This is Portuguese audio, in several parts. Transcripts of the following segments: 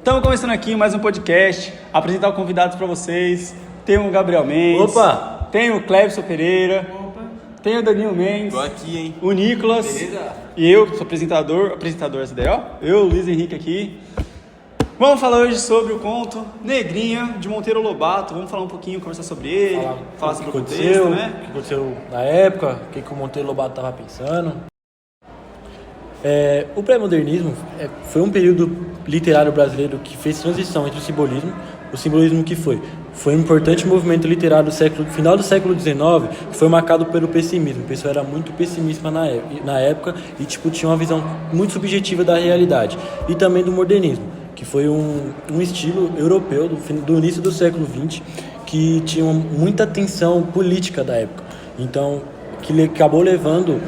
Estamos começando aqui mais um podcast, apresentar convidados para vocês. Tem o Gabriel Mendes. Opa! Tem o Clebson Pereira. Opa! Tem o Danilo Mendes. Tô aqui, hein? O Nicolas. Beleza? E eu, que sou apresentador essa daí, ó. Eu, Luiz Henrique aqui. Vamos falar hoje sobre o conto Negrinha, de Monteiro Lobato. Vamos falar um pouquinho, conversar sobre ele, falar sobre o contexto, né? O que aconteceu na época, o que o Monteiro Lobato estava pensando. O pré-modernismo foi um período literário brasileiro que fez transição entre o simbolismo que foi um importante movimento literário do final do século XIX, que foi marcado pelo pessimismo. O pessoal era muito pessimista na época e tinha uma visão muito subjetiva da realidade. E também do modernismo, que foi um estilo europeu do início do século XX, que tinha muita tensão política da época. Então, que ele acabou levando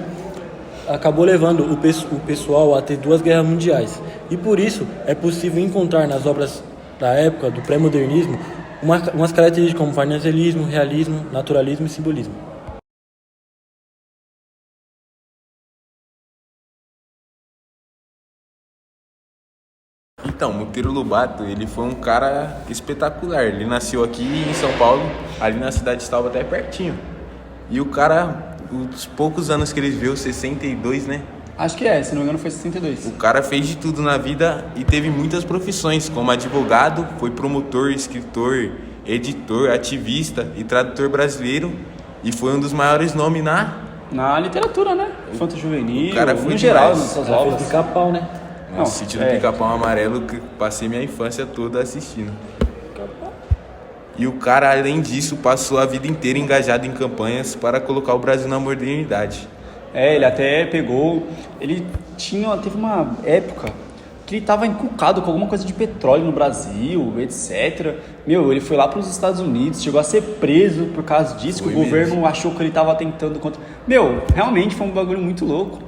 o pessoal a ter 2 guerras mundiais. E por isso é possível encontrar nas obras da época do pré-modernismo umas características como varnazelismo, realismo, naturalismo e simbolismo. Então, Monteiro Lobato, ele foi um cara espetacular. Ele nasceu aqui em São Paulo, ali na cidade de Taubaté, pertinho. E o cara, os poucos anos que ele viveu, 62, né? Acho que se não me engano foi 62. O cara fez de tudo na vida e teve muitas profissões, como advogado, foi promotor, escritor, editor, ativista e tradutor brasileiro. E foi um dos maiores nomes na literatura, né? Infanto juvenil, o cara foi no geral, demais. nas suas Ela obras. fez Pica-Pau, né? No sítio do Pica-Pau Amarelo, que passei minha infância toda assistindo. E o cara, além disso, passou a vida inteira engajado em campanhas para colocar o Brasil na modernidade. Ele até pegou... Teve uma época que ele estava encucado com alguma coisa de petróleo no Brasil, etc. Ele foi lá para os Estados Unidos, chegou a ser preso por causa disso, que o governo achou que ele estava tentando contra... Realmente foi um bagulho muito louco.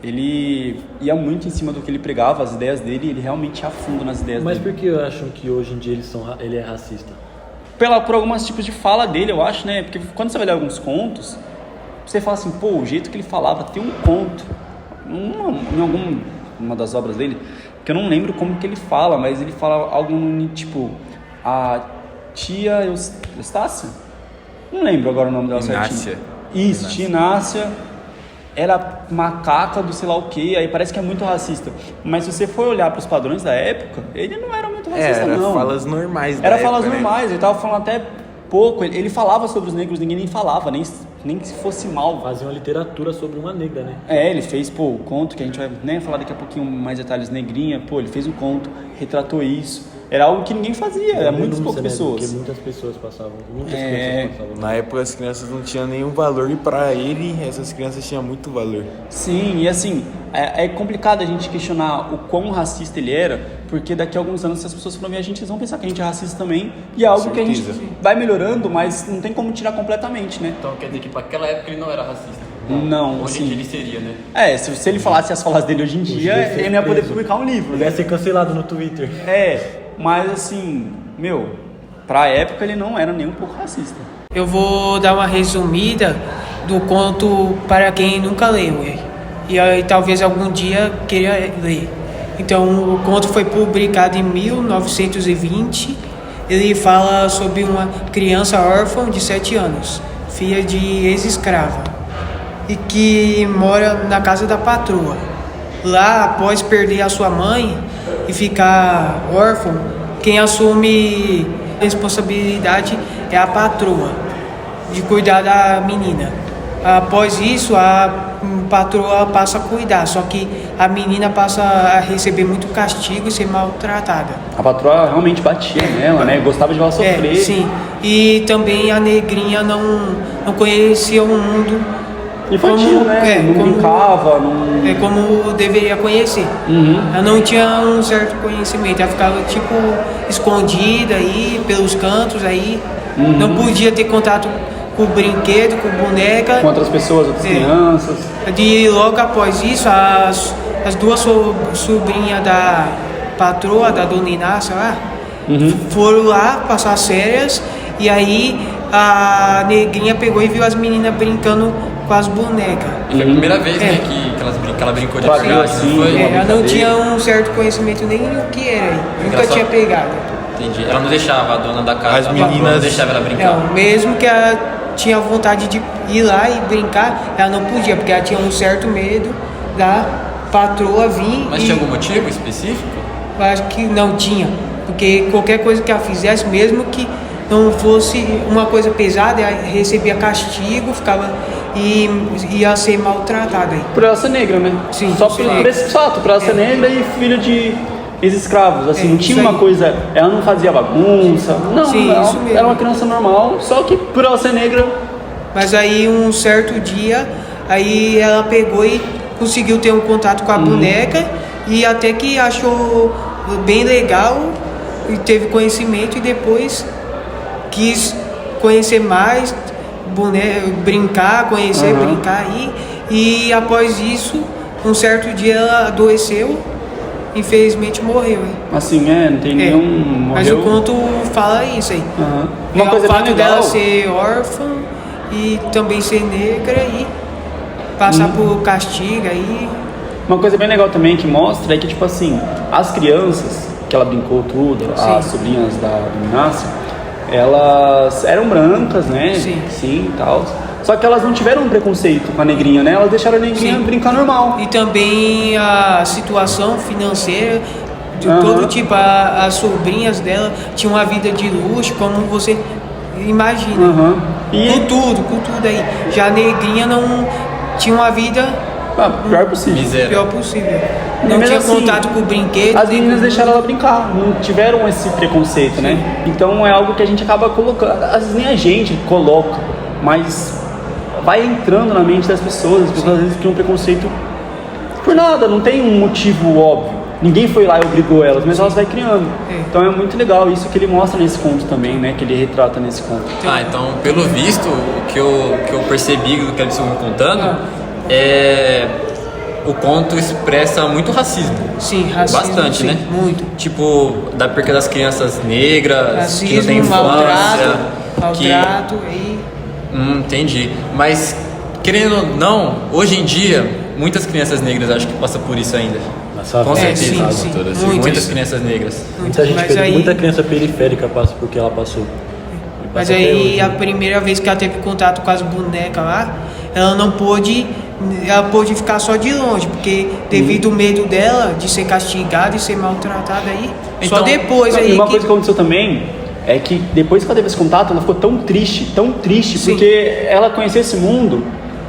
Ele ia muito em cima do que ele pregava, as ideias dele, e ele realmente ia a fundo nas ideias dele. Mas por que acham que hoje em dia ele é racista? Por alguns tipos de fala dele, eu acho, né? Porque quando você vai ler alguns contos, você fala assim, o jeito que ele falava, tem um conto, em alguma das obras dele, que eu não lembro como que ele fala, mas ele fala algo tipo, a tia Eustácia? Não lembro agora o nome dela certinho. Isso, tia Inácia era macaca do sei lá o que, aí parece que é muito racista. Mas se você for olhar para os padrões da época, ele não era muito racista, não. Era falas normais da Era época, falas né? normais, ele tava falando até pouco, ele falava sobre os negros, ninguém nem falava, nem que se fosse mal. Fazia uma literatura sobre uma negra, né? Ele fez, o conto, que a gente vai falar daqui a pouquinho mais detalhes, Negrinha, ele fez um conto, retratou isso. Era algo que ninguém fazia, era muitas poucas pessoas. Porque muitas pessoas passavam, crianças passavam. Na época as crianças não tinham nenhum valor e pra ele essas crianças tinham muito valor. Sim, e assim, é complicado a gente questionar o quão racista ele era, porque daqui a alguns anos, se as pessoas forem ver a gente, eles vão pensar que a gente é racista também, e é algo que a gente vai melhorando, mas não tem como tirar completamente, né? Então quer dizer que para aquela época ele não era racista? Não, Hoje em dia ele seria, né? Se ele falasse as falas dele hoje em dia, ele não ia poder publicar um livro, Ele né? ia ser cancelado no Twitter. Mas assim, pra época ele não era nem um pouco racista. Eu vou dar uma resumida do conto para quem nunca leu, e aí talvez algum dia queira ler. Então, o conto foi publicado em 1920. Ele fala sobre uma criança órfã de 7 anos, filha de ex-escrava, e que mora na casa da patroa. Lá, após perder a sua mãe e ficar órfão, quem assume a responsabilidade é a patroa, de cuidar da menina. Após isso, a patroa passa a cuidar, só que a menina passa a receber muito castigo e ser maltratada. A patroa realmente batia nela, né? Gostava de ela sofrer. Sim. E também a negrinha não conhecia o mundo infantil, né? Não brincava, não... como deveria conhecer. Ela não tinha um certo conhecimento, ela ficava escondida aí pelos cantos aí, não podia ter contato com o brinquedo, com a boneca. Com outras pessoas, outras crianças. E logo após isso, as 2 sobrinhas da patroa, da dona Inácia lá, foram lá passar as férias, e aí a negrinha pegou e viu as meninas brincando com as bonecas. Foi a primeira vez, né, que ela brincou de pegar, assim, sim, foi? Ela não tinha um certo conhecimento nem o que era, nunca Ela só- tinha pegado. Entendi. Ela não deixava a dona da casa, As a patroa meninas- não deixava ela brincar. Não, mesmo que ela tinha vontade de ir lá e brincar, ela não podia, porque ela tinha um certo medo da patroa vir. Mas e tinha algum motivo específico? eu acho que não tinha, porque qualquer coisa que ela fizesse, mesmo que não fosse uma coisa pesada, ela recebia castigo, ficava e ia ser maltratada aí. Por ela ser negra, né? Sim, Só sim. por esse fato, por ela ser negra e filha de ex-escravos. Assim, não tinha isso uma aí. coisa. Ela não fazia bagunça. Não, Sim, ela isso mesmo. era uma criança normal, só que por ela ser negra. Mas aí um certo dia, aí ela pegou e conseguiu ter um contato com a boneca e até que achou bem legal e teve conhecimento e depois quis conhecer mais, brincar, conhecer, brincar aí. E após isso, um certo dia ela adoeceu, infelizmente morreu. Hein? Assim, não tem nenhum. Mas Morreu. o conto fala isso aí. Aham. É Uma coisa o fato bem legal. dela ser órfã e também ser negra e passar por castigo aí. Uma coisa bem legal também que mostra é que, tipo assim, as crianças, que ela brincou tudo, as sobrinhas do Inácio, elas eram brancas, né? Sim. Sim, e tal. Só que elas não tiveram um preconceito com a negrinha, né? Elas deixaram a negrinha Sim. brincar normal. E também a situação financeira de Aham. todo tipo. As sobrinhas dela tinham uma vida de luxo, como você imagina. Aham. E Com tudo aí. Já a negrinha não tinha uma vida pior possível. Miséria. pior possível. E Não mesmo tinha assim, contato com o brinquedo. As nem meninas com- deixaram ela brincar, não tiveram esse preconceito, né? Então é algo que a gente acaba colocando, às vezes nem a gente coloca, mas vai entrando na mente das pessoas, as pessoas às vezes criam um preconceito por nada, não tem um motivo óbvio. Ninguém foi lá e obrigou elas, mas elas vai criando. Então é muito legal isso que ele mostra nesse conto também, né? Que ele retrata nesse conto. Ah, então, pelo visto, o que eu percebi do que eles estão me contando é... O conto expressa muito racismo. Sim, racismo. Bastante, sim, né? Muito. Tipo, da perca das crianças negras, que não tem Racismo, infância. maltrato aí. Entendi. Mas, querendo ou não, hoje em dia, muitas crianças negras acho que passam por isso ainda. Nossa, Com certeza. sim, todas, muitas. Muitas crianças negras. Muita gente, Mas aí- muita criança periférica passa por que ela passou. E Mas passa até aí hoje. a primeira vez que ela teve contato com as bonecas lá, ela não pôde, ela pôde ficar só de longe, porque devido ao medo dela de ser castigada e ser maltratada aí, só Então, depois E aí uma que... coisa que aconteceu também é que depois que ela teve esse contato, ela ficou tão triste, Sim. porque ela conheceu esse mundo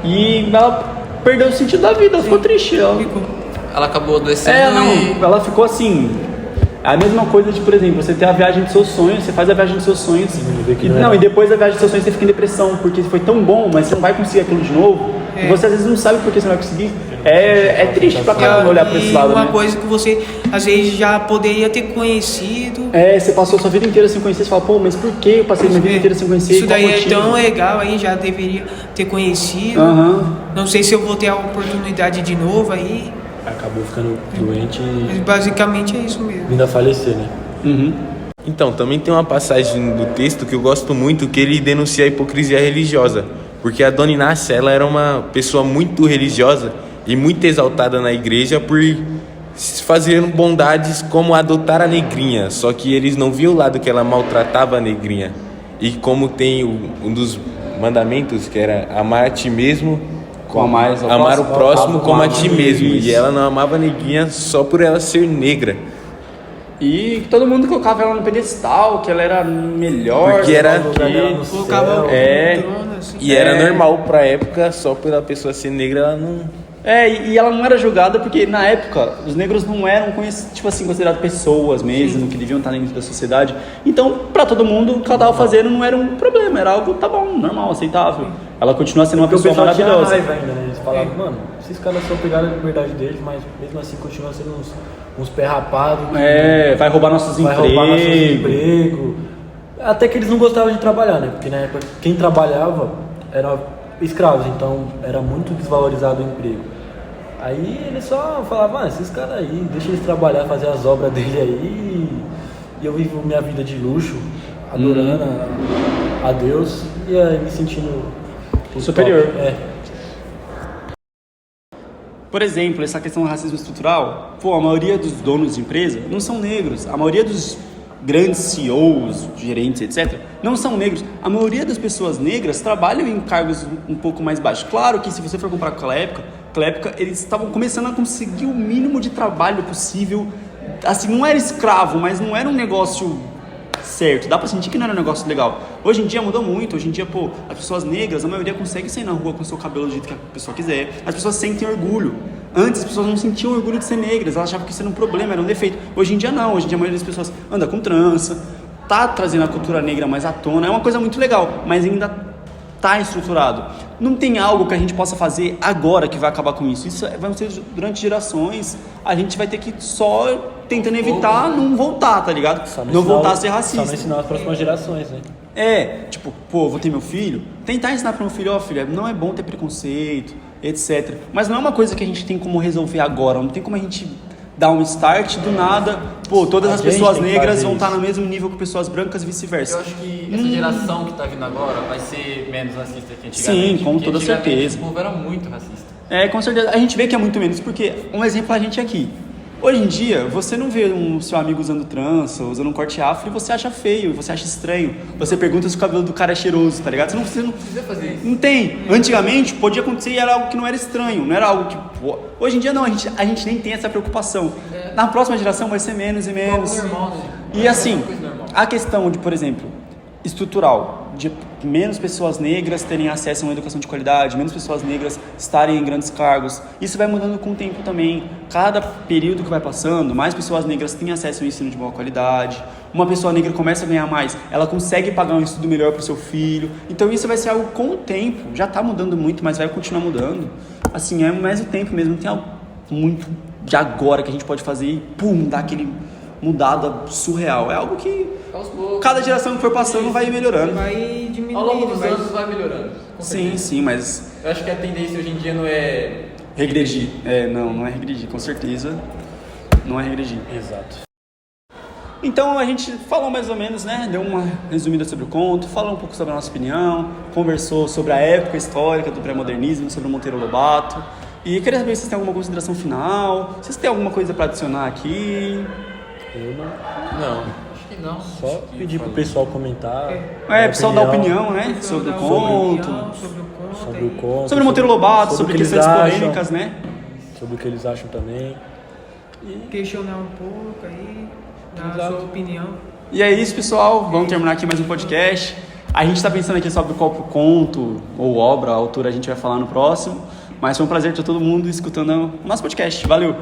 e ela perdeu o sentido da vida, ela ficou triste. Ela... Ela acabou adoecendo e... ela ficou assim. É a mesma coisa de, por exemplo, você ter a viagem dos seus sonhos, você faz a viagem dos seus sonhos vê que e, não é não, bom. e depois da viagem dos seus sonhos você fica em depressão, porque foi tão bom, mas você não vai conseguir aquilo de novo. E você às vezes não sabe por que você não vai conseguir. É triste pra caramba olhar pra esse lado, uma né? coisa que você às vezes já poderia ter conhecido. Você passou a sua vida inteira sem conhecer, você fala, pô, mas por que eu passei minha vida inteira sem conhecer? Isso Qual daí é motivo? tão legal aí, já deveria ter conhecido. Aham. Não sei se eu vou ter a oportunidade de novo aí. Acabou ficando doente Mas e basicamente é isso mesmo. vindo a falecer, né? Então, também tem uma passagem do texto que eu gosto muito, que ele denuncia a hipocrisia religiosa. Porque a Dona Inácia, ela era uma pessoa muito religiosa e muito exaltada na igreja por fazer bondades como adotar a negrinha. Só que eles não viam o lado que ela maltratava a negrinha. E como tem um dos mandamentos, que era amar a ti mesmo, amar o próximo como a ti mesmo. E ela não amava a negrinha só por ela ser negra. E todo mundo colocava ela no pedestal, que ela era melhor. Porque era- que... Colocava no trono, assim. E era normal pra época, só pela pessoa ser negra, ela não... E ela não era julgada porque na época os negros não eram tipo assim, considerados pessoas mesmo, que deviam estar dentro da sociedade. Então, pra todo mundo, o que ela tava fazendo não era um problema, era algo, tá bom, normal, aceitável. Ela continua sendo uma Porque o pessoa pessoal tinha maravilhosa. raiva ainda, né? Eles falavam, mano, esses caras só pegaram a liberdade deles, mas mesmo assim continuam sendo uns pé rapados. Vai roubar nossos Vai empregos. roubar nossos empregos. Até que eles não gostavam de trabalhar, né? Porque na época quem trabalhava era escravos, então era muito desvalorizado o emprego. Aí eles só falavam, esses caras aí, deixa eles trabalhar, fazer as obras dele aí. E eu vivo minha vida de luxo, adorando a Deus e aí me sentindo o Superior. top. Por exemplo, essa questão do racismo estrutural, pô, a maioria dos donos de empresa não são negros, a maioria dos grandes CEOs, gerentes, etc., não são negros. A maioria das pessoas negras trabalham em cargos um pouco mais baixos. Claro que se você for comparar com aquela época eles estavam começando a conseguir o mínimo de trabalho possível. Assim, não era escravo, mas não era um negócio certo. Dá pra sentir que não era um negócio legal. Hoje em dia mudou muito. Hoje em dia, pô, as pessoas negras, a maioria consegue sair na rua com o seu cabelo do jeito que a pessoa quiser. As pessoas sentem orgulho. Antes as pessoas não sentiam orgulho de ser negras, elas achavam que isso era um problema, era um defeito. Hoje em dia não, hoje em dia a maioria das pessoas anda com trança, tá trazendo a cultura negra mais à tona, é uma coisa muito legal, mas ainda tá estruturado. Não tem algo que a gente possa fazer agora que vai acabar com isso. Isso vai ser durante gerações, a gente vai ter que só tentando evitar não voltar, tá ligado? Não voltar a ser racista. Só não ensinar as próximas gerações, né? Tipo, pô, vou ter meu filho, tentar ensinar para meu filho, ó, filho, não é bom ter preconceito, etc. Mas não é uma coisa que a gente tem como resolver agora, não tem como a gente dar um start do nada, pô, todas as pessoas negras vão estar no mesmo nível que pessoas brancas e vice-versa. Eu acho que essa geração que tá vindo agora vai ser menos racista que antigamente. Sim, com toda certeza. O povo era muito racista. Com certeza. A gente vê que é muito menos, porque, um exemplo, a gente aqui. Hoje em dia, você não vê um seu amigo usando trança, usando um corte afro e você acha feio, você acha estranho. Você pergunta se o cabelo do cara é cheiroso, tá ligado? Você não precisa fazer isso. Não tem. Antigamente, podia acontecer e era algo que não era estranho, não era algo que... Pô. Hoje em dia, não, a gente nem tem essa preocupação. Na próxima geração vai ser menos e menos. Normal, né? E assim, a questão de, por exemplo, estrutural, de menos pessoas negras terem acesso a uma educação de qualidade, menos pessoas negras estarem em grandes cargos, isso vai mudando com o tempo também. Cada período que vai passando, mais pessoas negras têm acesso a um ensino de boa qualidade, uma pessoa negra começa a ganhar mais, ela consegue pagar um estudo melhor para o seu filho, então isso vai ser algo com o tempo, já está mudando muito, mas vai continuar mudando. Assim, é mais o tempo mesmo, não tem algo muito de agora que a gente pode fazer e pum, dar aquele mudada surreal. É algo que cada geração que for passando vai melhorando. Vai diminuindo. Ao longo dos anos vai melhorando. Sim, mas... Eu acho que a tendência hoje em dia não é... regredir. Não é regredir, com certeza. Não é regredir. Exato. Então a gente falou mais ou menos, né? Deu uma resumida sobre o conto, falou um pouco sobre a nossa opinião, conversou sobre a época histórica do pré-modernismo, sobre o Monteiro Lobato. E queria saber se vocês têm alguma consideração final, se vocês têm alguma coisa para adicionar aqui. Eu não. Não. Acho que não. Só pedir pro pessoal comentar. Pessoal dar opinião, né? Sobre o conto. Sobre o conto. Sobre o Monteiro Lobato, sobre o que questões eles acham, polêmicas, né? Sobre o que eles acham também. Questionar um pouco aí, dar a sua opinião. E é isso, pessoal. Vamos terminar aqui mais um podcast. A gente está pensando aqui sobre qual conto ou obra, a autora, a gente vai falar no próximo. Mas foi um prazer ter todo mundo escutando o nosso podcast. Valeu!